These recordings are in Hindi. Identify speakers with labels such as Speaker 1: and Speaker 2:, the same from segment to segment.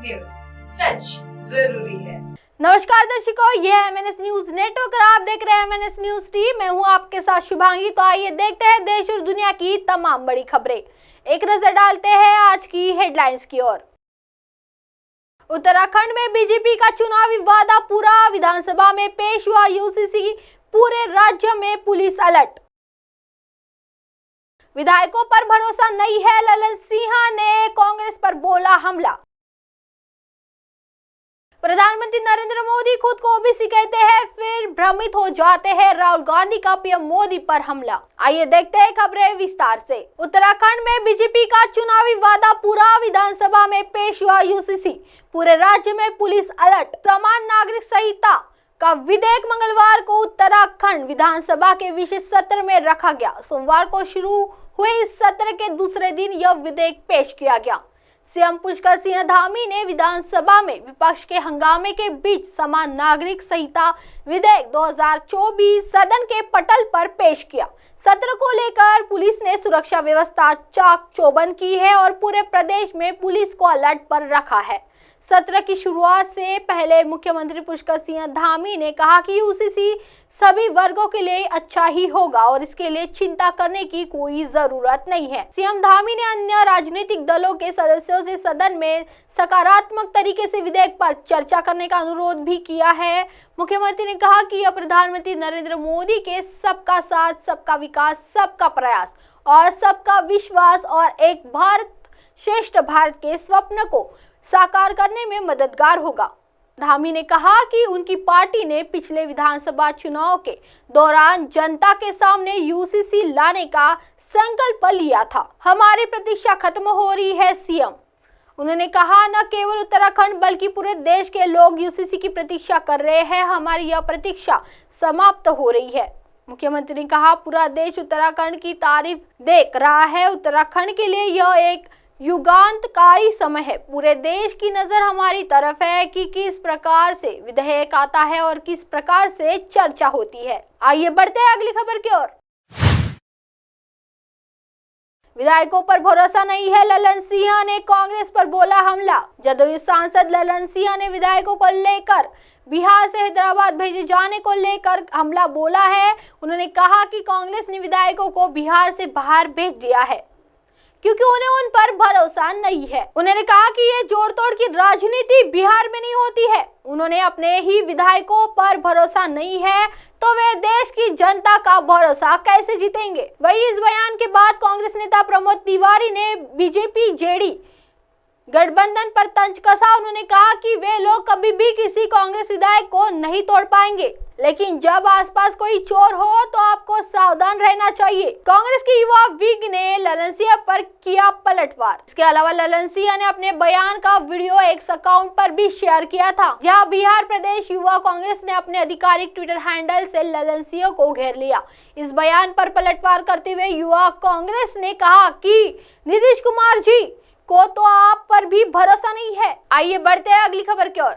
Speaker 1: न्यूज, सच जरूरी है।
Speaker 2: नमस्कार दर्शकों, ये है एमएनएस न्यूज नेटवर्क और आप देख रहे हैं एमएनएस न्यूज टीम। मैं हूं आपके साथ शुभांगी। तो आइए देखते हैं देश और दुनिया की तमाम बड़ी खबरें। एक नजर डालते हैं आज की हेडलाइंस की ओर। उत्तराखंड में बीजेपी का चुनावी वादा पूरा, विधानसभा में पेश हुआ यूसीसी, पूरे राज्य में पुलिस अलर्ट। विधायकों पर भरोसा नहीं है, ललन सिंह ने कांग्रेस पर बोला हमला। प्रधानमंत्री नरेंद्र मोदी खुद को ओबीसी कहते हैं, फिर भ्रमित हो जाते हैं, राहुल गांधी का पीएम मोदी पर हमला। आइए देखते हैं खबरें विस्तार से। उत्तराखंड में बीजेपी का चुनावी वादा पूरा, विधानसभा में पेश हुआ यूसीसी, पूरे राज्य में पुलिस अलर्ट। समान नागरिक संहिता का विधेयक मंगलवार को उत्तराखंड विधानसभा के विशेष सत्र में रखा गया। सोमवार को शुरू हुए इस सत्र के दूसरे दिन यह विधेयक पेश किया गया। सीएम पुष्कर सिंह धामी ने विधानसभा में विपक्ष के हंगामे के बीच समान नागरिक संहिता विधेयक 2024 सदन के पटल पर पेश किया। सत्र को लेकर पुलिस ने सुरक्षा व्यवस्था चाक चौबंद की है और पूरे प्रदेश में पुलिस को अलर्ट पर रखा है। सत्र की शुरुआत से पहले मुख्यमंत्री पुष्कर सिंह धामी ने कहा कि यूसीसी सभी वर्गों के लिए अच्छा ही होगा और इसके लिए चिंता करने की कोई जरूरत नहीं है। सीएम धामी ने अन्य राजनीतिक दलों के सदस्यों से सदन में सकारात्मक तरीके से विधेयक पर चर्चा करने का अनुरोध भी किया है। मुख्यमंत्री ने कहा कि यह प्रधानमंत्री नरेंद्र मोदी के सबका साथ, सबका विकास, सबका प्रयास और सबका विश्वास और एक भारत श्रेष्ठ भारत के स्वप्न को साकार करने में मददगार होगा। धामी ने कहा कि उनकी पार्टी ने पिछले विधानसभा चुनाव के दौरान जनता के सामने यूसीसी लाने का संकल्प लिया था। हमारी प्रतीक्षा खत्म हो रही है, सीएम। उन्होंने कहा न केवल उत्तराखंड बल्कि पूरे देश के लोग यूसीसी की प्रतीक्षा कर रहे हैं। हमारी यह प्रतीक्षा समाप्त हो रही है। मुख्यमंत्री ने कहा पूरा देश उत्तराखंड की तारीफ देख रहा है। उत्तराखंड के लिए यह एक युगांतकारी समय है। पूरे देश की नजर हमारी तरफ है कि किस प्रकार से विधेयक आता है और किस प्रकार से चर्चा होती है। आइए बढ़ते हैं अगली खबर की ओर। विधायकों पर भरोसा नहीं है, ललन सिंह ने कांग्रेस पर बोला हमला। जदयू सांसद ललन सिंह ने विधायकों को लेकर बिहार से हैदराबाद भेजे जाने को लेकर हमला बोला है। उन्होंने कहा कि कांग्रेस ने विधायकों को बिहार से बाहर भेज दिया है क्योंकि उन्हें उन पर भरोसा नहीं है। उन्होंने कहा कि ये जोड़ तोड़ की राजनीति बिहार में नहीं होती है। उन्होंने अपने ही विधायकों पर भरोसा नहीं है तो वे देश की जनता का भरोसा कैसे जीतेंगे। वही इस बयान के बाद कांग्रेस नेता प्रमोद तिवारी ने बीजेपी जेडी गठबंधन पर तंज कसा। उन्होंने कहा कि वे लोग कभी भी किसी कांग्रेस विधायक को नहीं तोड़ पाएंगे, लेकिन जब आसपास कोई चोर हो तो आपको सावधान रहना चाहिए। कांग्रेस के युवा विंग ने ललन सिंह पर किया पलटवार। इसके अलावा ललन सिंह ने अपने बयान का वीडियो एक्स अकाउंट पर भी शेयर किया था, जहां बिहार प्रदेश युवा कांग्रेस ने अपने आधिकारिक ट्विटर हैंडल से ललन सिंह को घेर लिया। इस बयान पर पलटवार करते हुए युवा कांग्रेस ने कहा कि नीतीश कुमार जी को तो आप पर भी भरोसा नहीं है। आइए बढ़ते हैं अगली खबर की ओर।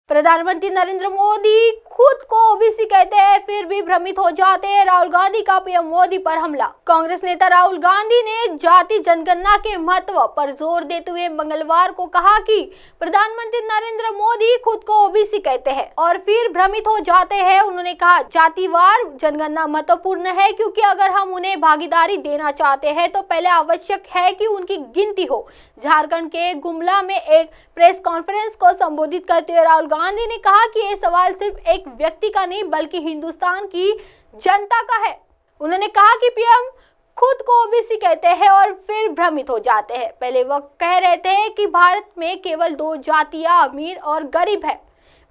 Speaker 2: प्रधानमंत्री नरेंद्र मोदी खुद को ओबीसी कहते हैं, फिर भी भ्रमित हो जाते हैं, राहुल गांधी का पीएम मोदी पर हमला। कांग्रेस नेता राहुल गांधी ने जाति जनगणना के महत्व पर जोर देते हुए मंगलवार को कहा कि प्रधानमंत्री नरेंद्र मोदी खुद को ओबीसी कहते हैं और फिर भ्रमित हो जाते हैं। उन्होंने कहा जातिवार जनगणना महत्वपूर्ण है क्योंकि अगर हम उन्हें भागीदारी देना चाहते हैं तो पहले आवश्यक है कि उनकी गिनती हो। झारखंड के गुमला में एक प्रेस कॉन्फ्रेंस को संबोधित करते हुए राहुल गांधी ने कहा कि ये सवाल सिर्फ एक व्यक्ति का नहीं बल्कि हिंदुस्तान की जनता का है। उन्होंने कहा कि पीएम खुद को ओबीसी कहते हैं और फिर भ्रमित हो जाते हैं। पहले वह कह रहे थे कि भारत में केवल 2 जातियां अमीर और गरीब है।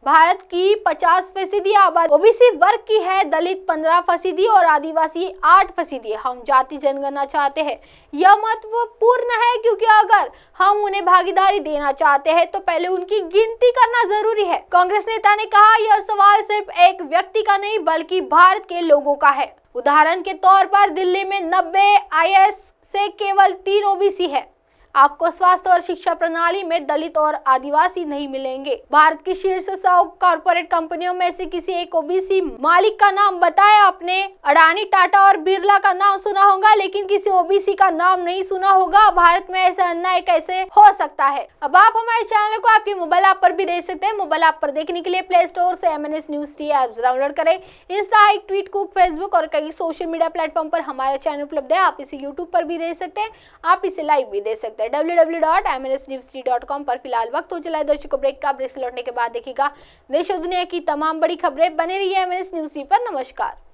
Speaker 2: भारत की 50% आबादी ओबीसी वर्ग की है, दलित 15% और आदिवासी 8%। हम जाति जनगणना चाहते हैं। यह महत्वपूर्ण है क्योंकि अगर हम उन्हें भागीदारी देना चाहते हैं तो पहले उनकी गिनती करना जरूरी है। कांग्रेस नेता ने कहा यह सवाल सिर्फ एक व्यक्ति का नहीं बल्कि भारत के लोगों का है। उदाहरण के तौर पर दिल्ली में 90 आईएएस से केवल 3 ओबीसी है। आपको स्वास्थ्य और शिक्षा प्रणाली में दलित और आदिवासी नहीं मिलेंगे। भारत की शीर्ष 100 कॉर्पोरेट कंपनियों में से किसी एक ओबीसी मालिक का नाम बताया। आपने अडानी, टाटा और बिरला का नाम सुना होगा, लेकिन किसी ओबीसी का नाम नहीं सुना होगा। भारत में ऐसा अन्याय कैसे हो सकता है? अब आप हमारे चैनल को आपके मोबाइल ऐप पर भी देख सकते हैं। मोबाइल ऐप पर देखने के लिए प्ले स्टोर से MNS News T app download करें। इंस्टा, हाइक, ट्वीट, कुक, फेसबुक और कई सोशल मीडिया प्लेटफॉर्म पर हमारे चैनल उपलब्ध है। आप इसे यूट्यूब पर भी देख सकते हैं, आप इसे लाइव भी देख सकते हैं www.mnsnewst.com पर। फिलहाल वक्त हो चला है दर्शकों ब्रेक का। ब्रेक से लौटने के बाद देखिएगा देश और दुनिया की तमाम बड़ी खबरें। बने रहिए MNS News पर। नमस्कार।